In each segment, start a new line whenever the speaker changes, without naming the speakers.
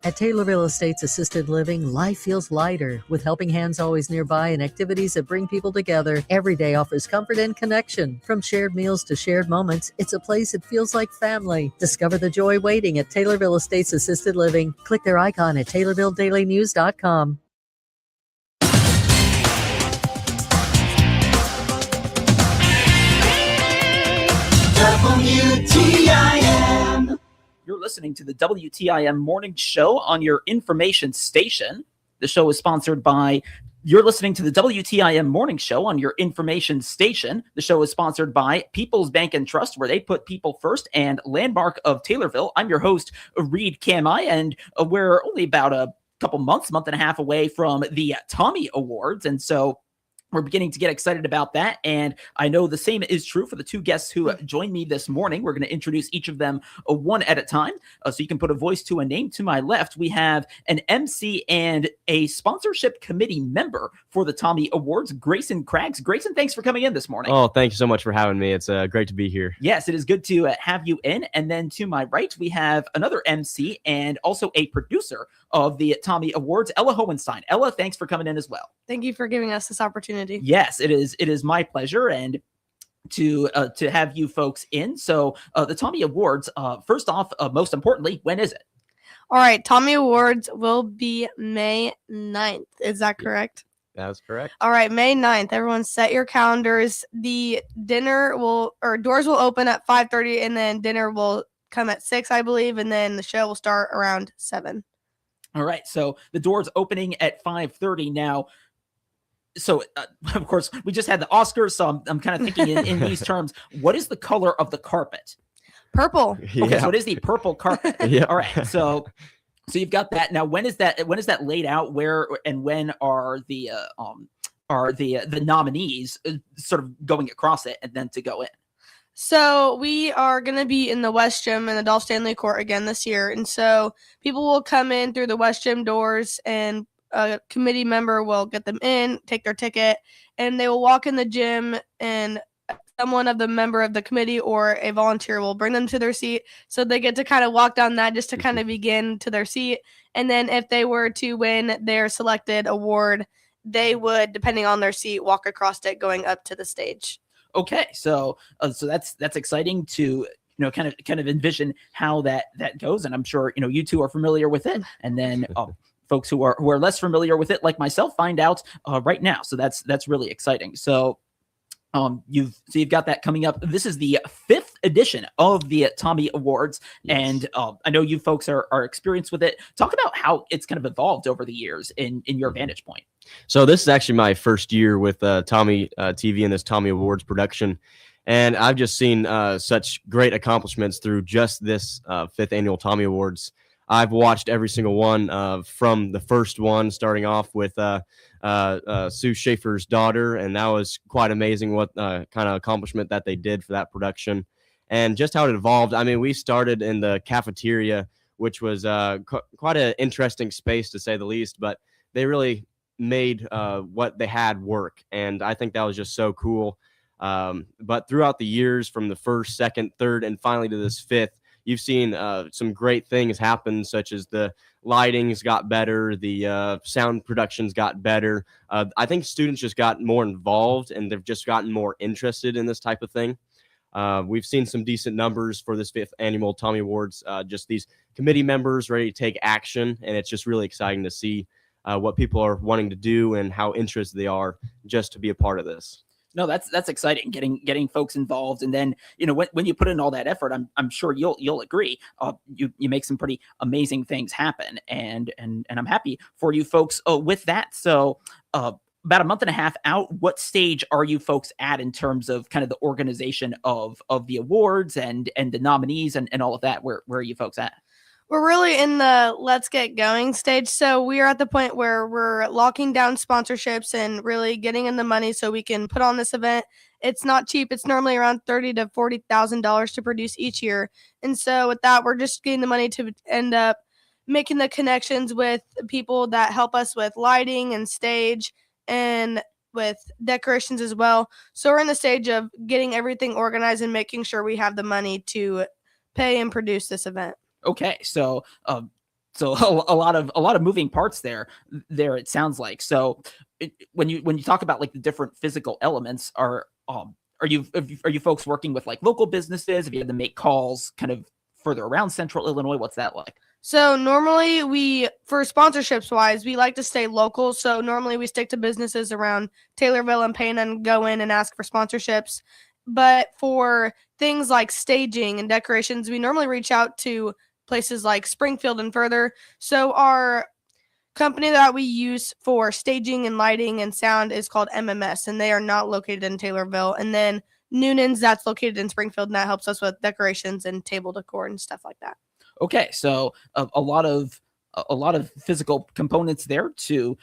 At Taylorville Estates Assisted Living, life feels lighter with helping hands always nearby and activities that bring people together. Every day offers comfort and connection. From shared meals to shared moments, it's a place that feels like family. Discover the joy waiting at Taylorville Estates Assisted Living. Click their icon at TaylorvilleDailyNews.com.
WTIM. You're listening to the WTIM Morning Show on your information station. The show is sponsored by... You're listening to the WTIM Morning Show on your information station. The show is sponsored by People's Bank and Trust, where they put people first, and Landmark of Taylorville. I'm your host, Reed Kamai, and we're only about a couple month and a half away from the Tommy Awards, and so we're beginning to get excited about that, and I know the same is true for the two guests who joined me this morning. We're going to introduce each of them one at a time, so you can put a voice to a name. To my left, we have an MC and a sponsorship committee member for the Tommy Awards, Grayson Craggs. Grayson, thanks for coming in this morning.
Oh, thank you so much for having me. It's great to be here.
Yes, it is good to have you in. And then to my right, we have another MC and also a producer of the Tommy Awards, Ella Hohenstein. Ella, thanks for coming in as well.
Thank you for giving us this opportunity.
Yes, it is my pleasure, and to have you folks in. So the Tommy Awards, first off, most importantly, when is it?
All right, Tommy Awards will be May 9th. Is that correct?
That's correct.
All right, May 9th. Everyone set your calendars. The doors will open at 5:30, and then dinner will come at 6, I believe, and then the show will start around 7.
All right, so the doors opening at 5:30 now. So, of course, we just had the Oscars, so I'm kind of thinking in these terms. What is the color of the carpet?
Purple.
Okay, so it is the purple carpet.
Yeah.
All right, so you've got that. Now, when is that laid out? Where and when are the nominees sort of going across it and then to go in?
So we are going to be in the West Gym in the Dolph Stanley Court again this year, and so people will come in through the West Gym doors, and a committee member will get them in, take their ticket, and they will walk in the gym, and someone of the member of the committee or a volunteer will bring them to their seat. So they get to kind of walk down that just to kind of begin to their seat. And then if they were to win their selected award, they would, depending on their seat, walk across it going up to the stage.
Okay. So that's exciting to, kind of envision how that goes. And I'm sure, you two are familiar with it. And then, folks who are less familiar with it, like myself, find out right now. So that's really exciting. So you've got that coming up. This is the 5th edition of the Tommy Awards, yes. And I know you folks are experienced with it. Talk about how it's kind of evolved over the years in your vantage point.
So this is actually my first year with Tommy TV and this Tommy Awards production. And I've just seen such great accomplishments through just this 5th annual Tommy Awards. I've watched every single one from the first one, starting off with Sue Schaefer's daughter, and that was quite amazing what kind of accomplishment that they did for that production, and just how it evolved. I mean, we started in the cafeteria, which was quite an interesting space to say the least, but they really made what they had work, and I think that was just so cool. But throughout the years, from the 1st, 2nd, 3rd, and finally to this 5th, you've seen some great things happen, such as the lighting's got better, the sound productions got better. I think students just got more involved, and they've just gotten more interested in this type of thing. We've seen some decent numbers for this 5th annual Tommy Awards, just these committee members ready to take action, and it's just really exciting to see what people are wanting to do and how interested they are just to be a part of this.
No, that's exciting. Getting folks involved, and then when you put in all that effort, I'm sure you'll agree. You make some pretty amazing things happen, and I'm happy for you folks with that. So about a month and a half out, what stage are you folks at in terms of kind of the organization of the awards and the nominees and all of that? Where are you folks at?
We're really in the let's get going stage. So we are at the point where we're locking down sponsorships and really getting in the money so we can put on this event. It's not cheap. It's normally around $30,000 to $40,000 to produce each year. And so with that, we're just getting the money to end up making the connections with people that help us with lighting and stage and with decorations as well. So we're in the stage of getting everything organized and making sure we have the money to pay and produce this event.
Okay, so So a lot of moving parts there. It sounds like. So when you talk about like the different physical elements, are you folks working with like local businesses? Have you had to make calls kind of further around Central Illinois? What's that like?
So normally for sponsorships wise, we like to stay local. So normally we stick to businesses around Taylorville and Payne and go in and ask for sponsorships. But for things like staging and decorations, we normally reach out to places like Springfield and further. So our company that we use for staging and lighting and sound is called MMS, and they are not located in Taylorville. And then Noonan's, that's located in Springfield, and that helps us with decorations and table decor and stuff like that.
Okay, so a lot of physical components there to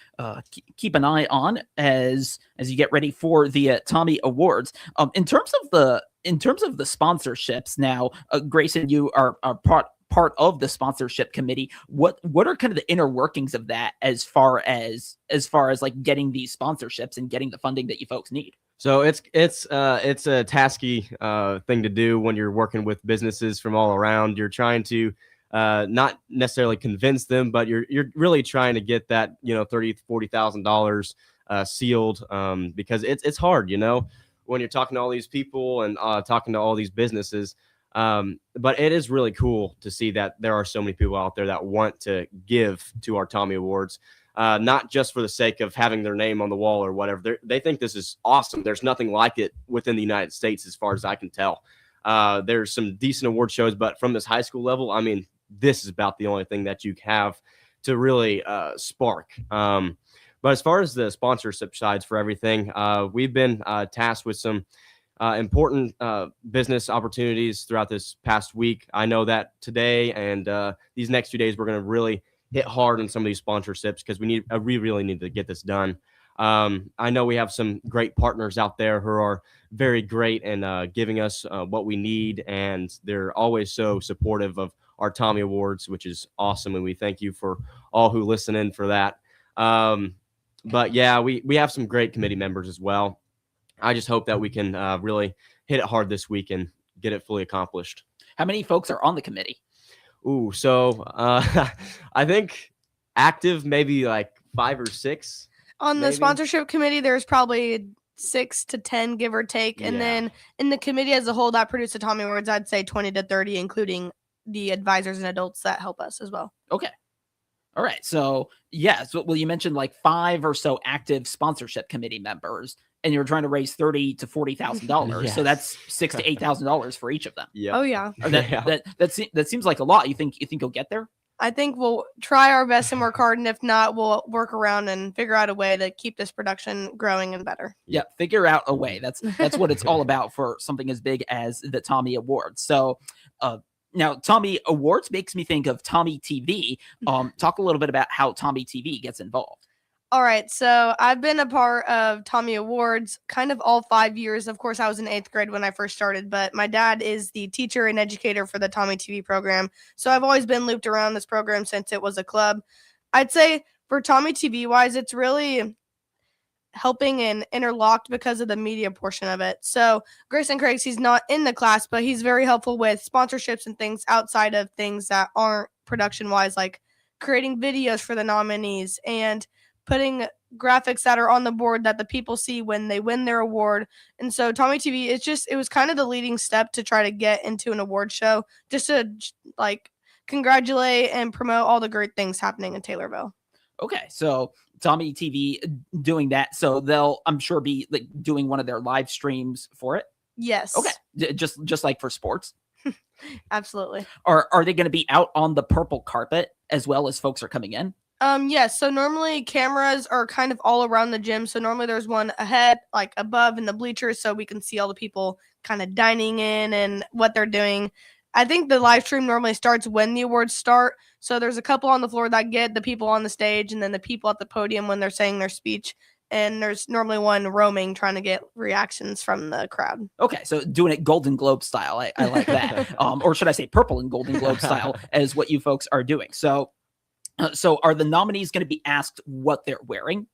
keep an eye on as you get ready for the Tommy Awards. In terms of the sponsorships, now, Grayson, you are part of the sponsorship committee. What are kind of the inner workings of that as far as like getting these sponsorships and getting the funding that you folks need?
So it's a tasky thing to do when you're working with businesses from all around. You're trying to not necessarily convince them, but you're really trying to get that $30,000-$40,000 sealed, because it's hard, when you're talking to all these people and talking to all these businesses. But it is really cool to see that there are so many people out there that want to give to our Tommy Awards. Not just for the sake of having their name on the wall or whatever. They think this is awesome. There's nothing like it within the United States, as far as I can tell. There's some decent award shows, but from this high school level, I mean, this is about the only thing that you have to really spark. But as far as the sponsorship sides for everything, we've been tasked with some important business opportunities throughout this past week. I know that today and these next few days, we're going to really hit hard on some of these sponsorships because we really need to get this done. I know we have some great partners out there who are very great and giving us what we need, and they're always so supportive of our Tommy Awards, which is awesome, and we thank you for all who listen in for that. But yeah, we have some great committee members as well. I just hope that we can really hit it hard this week and get it fully accomplished.
How many folks are on the committee?
Ooh, so I think active maybe like 5 or 6.
On the sponsorship committee, there's probably 6 to 10, give or take. And then in the committee as a whole that produce the Tommy Awards, I'd say 20 to 30, including the advisors and adults that help us as well. Okay.
All right. So, yeah. So, well, you mentioned like 5 or so active sponsorship committee members, and you're trying to raise $30,000 to $40,000.
Yes.
So that's $6,000 to $8,000 for each of them.
Yeah.
Oh yeah.
That seems like a lot. You think you'll get there?
I think we'll try our best and work hard, and if not, we'll work around and figure out a way to keep this production growing and better.
Yeah, figure out a way. That's what it's all about for something as big as the Tommy Awards. So, now Tommy Awards makes me think of Tommy TV. Talk a little bit about how Tommy TV gets involved.
All right, so I've been a part of Tommy Awards kind of all 5 years. Of course, I was in 8th grade when I first started, but my dad is the teacher and educator for the Tommy TV program. So I've always been looped around this program since it was a club. I'd say for Tommy TV wise, it's really helping and interlocked because of the media portion of it. So Grayson Craigs, he's not in the class, but he's very helpful with sponsorships and things outside of things that aren't production wise, like creating videos for the nominees and putting graphics that are on the board that the people see when they win their award. And so Tommy TV, it was kind of the leading step to try to get into an award show, just to like congratulate and promote all the great things happening in Taylorville.
Okay, so Tommy TV doing that, so they'll, I'm sure, be like doing one of their live streams for it.
Yes.
Okay, just like for sports.
Absolutely.
Are they going to be out on the purple carpet as well as folks are coming in?
Yes. So normally cameras are kind of all around the gym. So normally there's one ahead, like above in the bleachers, so we can see all the people kind of dining in and what they're doing. I think the live stream normally starts when the awards start. So there's a couple on the floor that get the people on the stage, and then the people at the podium when they're saying their speech. And there's normally one roaming trying to get reactions from the crowd.
Okay, so doing it Golden Globe style. I like that. Or should I say purple and Golden Globe style as what you folks are doing. So are the nominees going to be asked what they're wearing?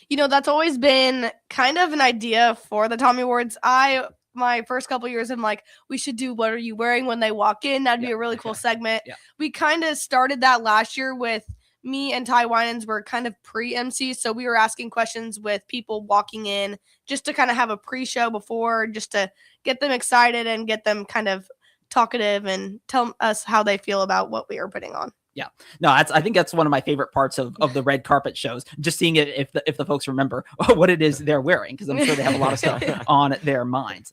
You know, that's always been kind of an idea for the Tommy Awards. I my first couple years, I'm like, we should do what are you wearing when they walk in? That'd be a really cool segment.
Yeah.
We kind of started that last year with me and Ty Winans were kind of pre-MC, so we were asking questions with people walking in just to kind of have a pre-show before, just to get them excited and get them kind of talkative and tell us how they feel about what we are putting on.
Yeah, no, I think that's one of my favorite parts of the red carpet shows. Just seeing it if the folks remember what it is they're wearing, because I'm sure they have a lot of stuff on their minds.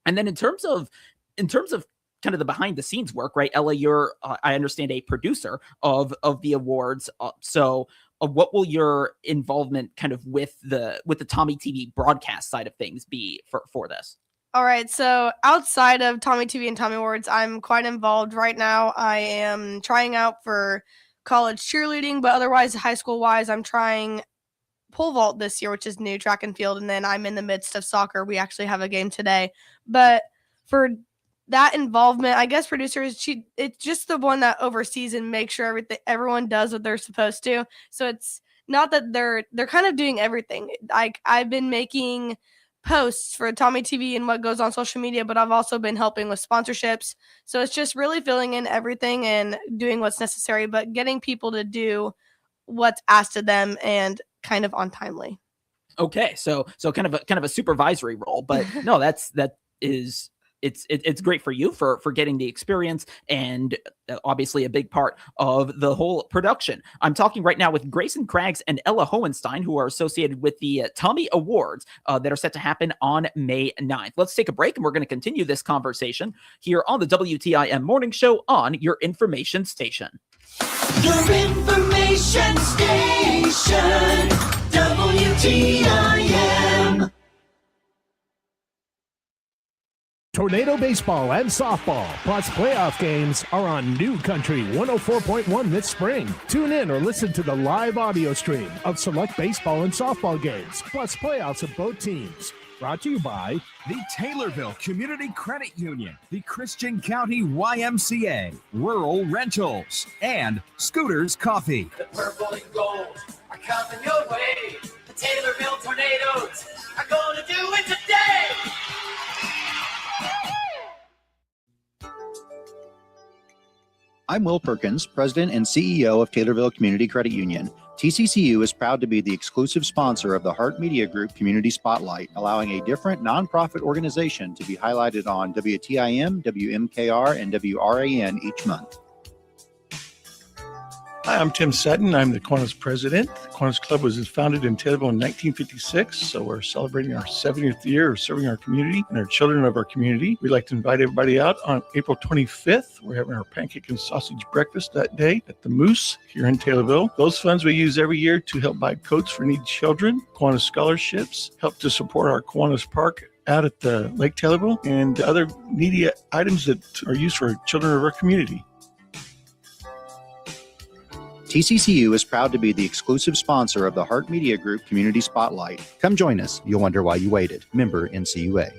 And then in terms of kind of the behind the scenes work, right? Ella, you're I understand a producer of the awards. So what will your involvement kind of with the Tommy TV broadcast side of things be for this?
All right, so outside of Tommy TV and Tommy Awards, I'm quite involved right now. I am trying out for college cheerleading, but otherwise, high school-wise, I'm trying pole vault this year, which is new, track and field, and then I'm in the midst of soccer. We actually have a game today. But for that involvement, I guess producers, it's just the one that oversees and makes sure everyone does what they're supposed to. So it's not that they're kind of doing everything. I've been making posts for Tommy TV and what goes on social media, but I've also been helping with sponsorships. So it's just really filling in everything and doing what's necessary, but getting people to do what's asked of them and kind of on timely.
Okay, so kind of a supervisory role, but no, it's great for you for getting the experience and obviously a big part of the whole production. I'm talking right now with Grayson Craggs and Ella Hohenstein, who are associated with the Tommy Awards that are set to happen on May 9th. Let's take a break, and we're going to continue this conversation here on the WTIM Morning Show on your information station.
Your information station, WTIM.
Tornado baseball and softball, plus playoff games, are on New Country 104.1 this spring. Tune in or listen to the live audio stream of select baseball and softball games, plus playoffs of both teams. Brought to you by
the Taylorville Community Credit Union, the Christian County YMCA, Rural Rentals, and Scooters Coffee.
The purple and gold are coming your way. The Taylorville Tornadoes are going to do it today.
I'm Will Perkins, President and CEO of Taylorville Community Credit Union. TCCU is proud to be the exclusive sponsor of the Hart Media Group Community Spotlight, allowing a different nonprofit organization to be highlighted on WTIM, WMKR, and WRAN each month.
Hi, I'm Tim Sutton. I'm the Kiwanis president. The Kiwanis Club was founded in Taylorville in 1956, so we're celebrating our 70th year of serving our community and our children of our community. We'd like to invite everybody out on April 25th. We're having our pancake and sausage breakfast that day at the Moose here in Taylorville. Those funds we use every year to help buy coats for needy children, Kiwanis scholarships, help to support our Kiwanis Park out at the Lake Taylorville, and other needy items that are used for children of our community.
TCCU is proud to be the exclusive sponsor of the Hart Media Group Community Spotlight. Come join us. You'll wonder why you waited. Member NCUA.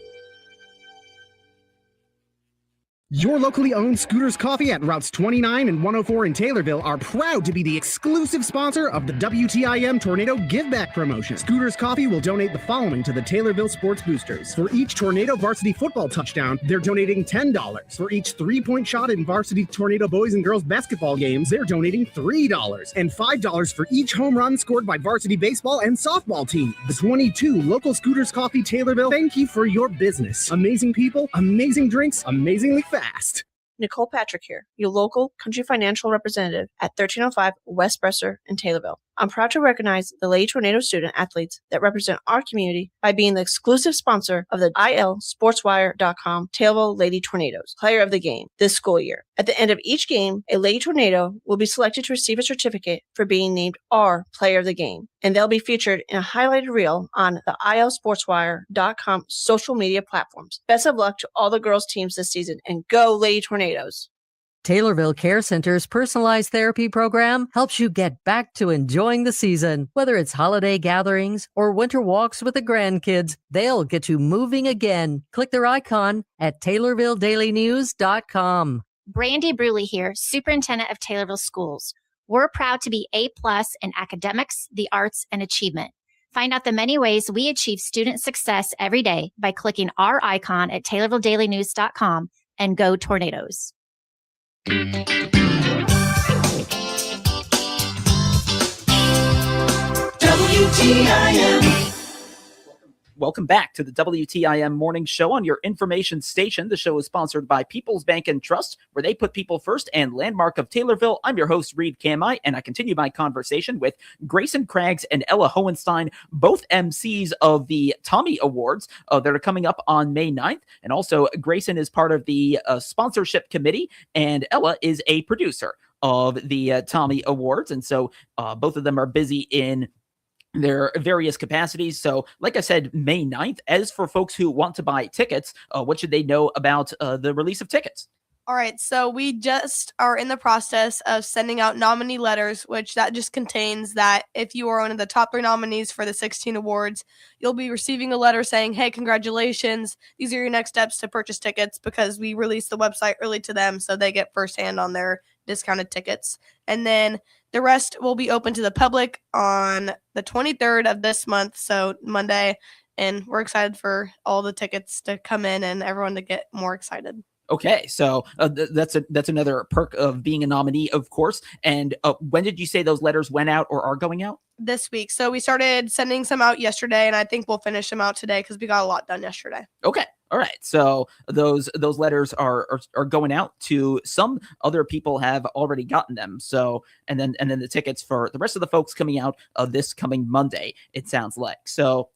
Your locally owned Scooters Coffee at routes 29 and 104 in Taylorville are proud to be the exclusive sponsor of the WTIM Tornado Give Back promotion. Scooters Coffee will donate the following to the Taylorville Sports Boosters. For each Tornado varsity football touchdown, they're donating $10. For each three-point shot in varsity Tornado boys and girls basketball games, they're donating $3. And $5 for each home run scored by varsity baseball and softball team. The 22 local Scooters Coffee Taylorville, thank you for your business. Amazing people, amazing drinks, amazingly fast.
Nicole Patrick here, your local country financial representative at 1305 West Bresser in Taylorville. I'm proud to recognize the Lady Tornado student athletes that represent our community by being the exclusive sponsor of the ILSportswire.com Taylorville Lady Tornadoes Player of the Game this school year. At the end of each game, a Lady Tornado will be selected to receive a certificate for being named our Player of the Game, and they'll be featured in a highlighted reel on the ILSportswire.com social media platforms. Best of luck to all the girls' teams this season, and go Lady Tornadoes!
Taylorville Care Center's personalized therapy program helps you get back to enjoying the season. Whether it's holiday gatherings or winter walks with the grandkids, they'll get you moving again. Click their icon at TaylorvilleDailyNews.com.
Brandy Bruley here, Superintendent of Taylorville Schools. We're proud to be A+ in academics, the arts, and achievement. Find out the many ways we achieve student success every day by clicking our icon at TaylorvilleDailyNews.com and go Tornadoes.
WTIM.
Welcome back to the WTIM Morning Show on your information station. The show is sponsored by People's Bank and Trust, where they put people first, and Landmark of Taylorville. I'm your host, Reed Kamai, and I continue my conversation with Grayson Craggs and Ella Hohenstein, both MCs of the Tommy Awards that are coming up on May 9th. And also, Grayson is part of the sponsorship committee, and Ella is a producer of the Tommy Awards. And so both of them are busy in their various capacities. So like I said, May 9th. As for folks who want to buy tickets, what should they know about the release of tickets?
All right, so we just are in the process of sending out nominee letters, which that just contains that if you are one of the top 3 nominees for the 16 awards, you'll be receiving a letter saying, hey, congratulations. These are your next steps to purchase tickets, because we release the website early to them so they get firsthand on their discounted tickets. And then the rest will be open to the public on the 23rd of this month, so Monday, and we're excited for all the tickets to come in and everyone to get more excited.
Okay, so that's another perk of being a nominee, of course. And when did you say those letters went out or are going out?
This week. So we started sending some out yesterday, and I think we'll finish them out today because we got a lot done yesterday.
Okay. All right. So those letters are going out to some other people have already gotten them. So and then the tickets for the rest of the folks coming out this coming Monday, it sounds like. So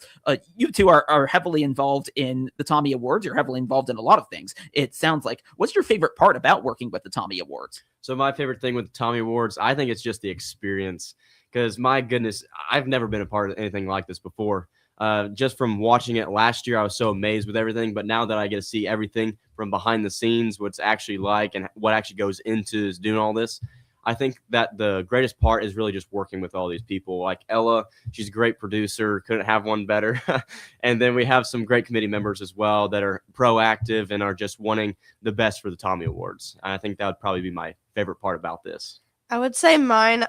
you two are heavily involved in the Tommy Awards. You're heavily involved in a lot of things, it sounds like. What's your favorite part about working with the Tommy Awards?
So my favorite thing with the Tommy Awards, I think it's just the experience. Because my goodness, I've never been a part of anything like this before. Just from watching it last year, I was so amazed with everything. But now that I get to see everything from behind the scenes, what's actually like and what actually goes into doing all this, I think that the greatest part is really just working with all these people. Like Ella, she's a great producer. Couldn't have one better. And then we have some great committee members as well that are proactive and are just wanting the best for the Tommy Awards. And I think that would probably be my favorite part about this.
I would say mine.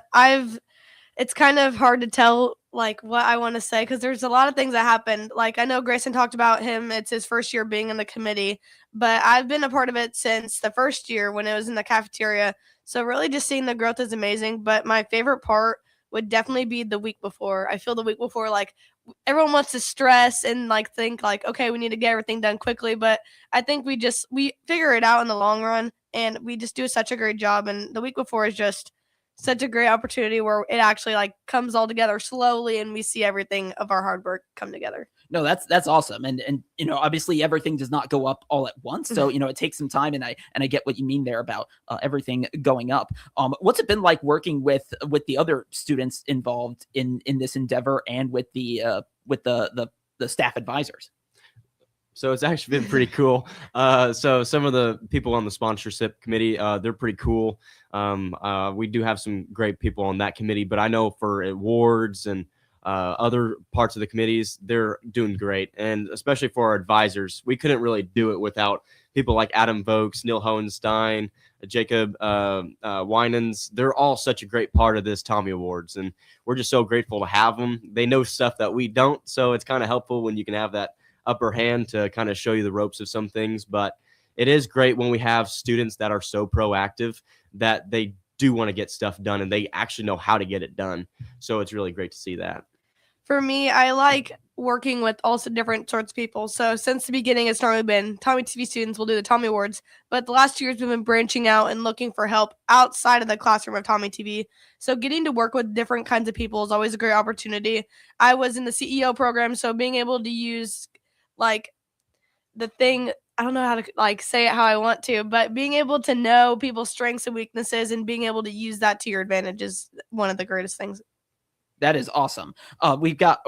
It's kind of hard to tell like what I want to say because there's a lot of things that happened. Like I know Grayson talked about him. It's his first year being in the committee, but I've been a part of it since the first year when it was in the cafeteria. So really just seeing the growth is amazing. But my favorite part would definitely be the week before. I feel the week before, like everyone wants to stress and like think like, okay, we need to get everything done quickly. But I think we figure it out in the long run and we just do such a great job. And the week before is just such a great opportunity where it actually like comes all together slowly and we see everything of our hard work come together.
No, that's awesome. And you know, obviously everything does not go up all at once. So, you know, it takes some time and I get what you mean there about everything going up. What's it been like working with the other students involved in this endeavor and with the staff advisors?
So it's actually been pretty cool. So some of the people on the sponsorship committee, they're pretty cool. We do have some great people on that committee, but I know for awards and other parts of the committees, they're doing great. And especially for our advisors, we couldn't really do it without people like Adam Vokes, Neil Hohenstein, Jacob Winans. They're all such a great part of this Tommy Awards, and we're just so grateful to have them. They know stuff that we don't, so it's kind of helpful when you can have that upper hand to kind of show you the ropes of some things. But it is great when we have students that are so proactive that they do want to get stuff done and they actually know how to get it done. So it's really great to see that.
For me, I like working with also different sorts of people. So since the beginning, it's normally been Tommy TV students will do the Tommy Awards, but the last 2 years we've been branching out and looking for help outside of the classroom of Tommy TV. So getting to work with different kinds of people is always a great opportunity. I was in the CEO program, so being able to use like the thing, I don't know how to like say it how I want to, but being able to know people's strengths and weaknesses and being able to use that to your advantage is one of the greatest things.
That is awesome. We've got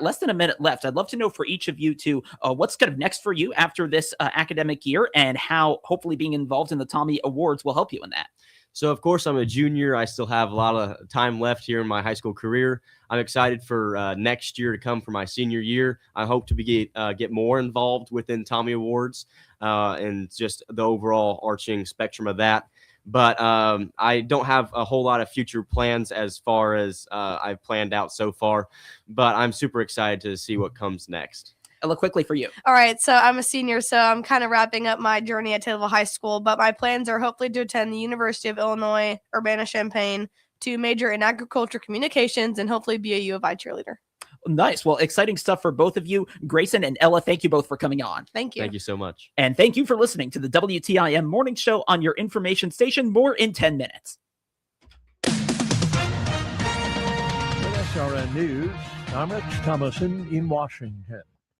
less than a minute left. I'd love to know for each of you two, what's kind of next for you after this academic year and how hopefully being involved in the Tommy Awards will help you in that.
So, of course, I'm a junior. I still have a lot of time left here in my high school career. I'm excited for next year to come for my senior year. I hope to get more involved within Tommy Awards and just the overall arching spectrum of that. But I don't have a whole lot of future plans as far as I've planned out so far. But I'm super excited to see what comes next.
Ella, quickly for you.
All right, so I'm a senior, so I'm kind of wrapping up my journey at Taylorville High School, but my plans are hopefully to attend the University of Illinois, Urbana-Champaign, to major in agriculture communications, and hopefully be a U of I cheerleader.
Nice. Well, exciting stuff for both of you. Grayson and Ella, thank you both for coming on.
Thank you.
Thank you so much.
And thank you for listening to the WTIM Morning Show on your information station. More in 10 minutes.
With SRN News, I'm Rich Thomason in Washington.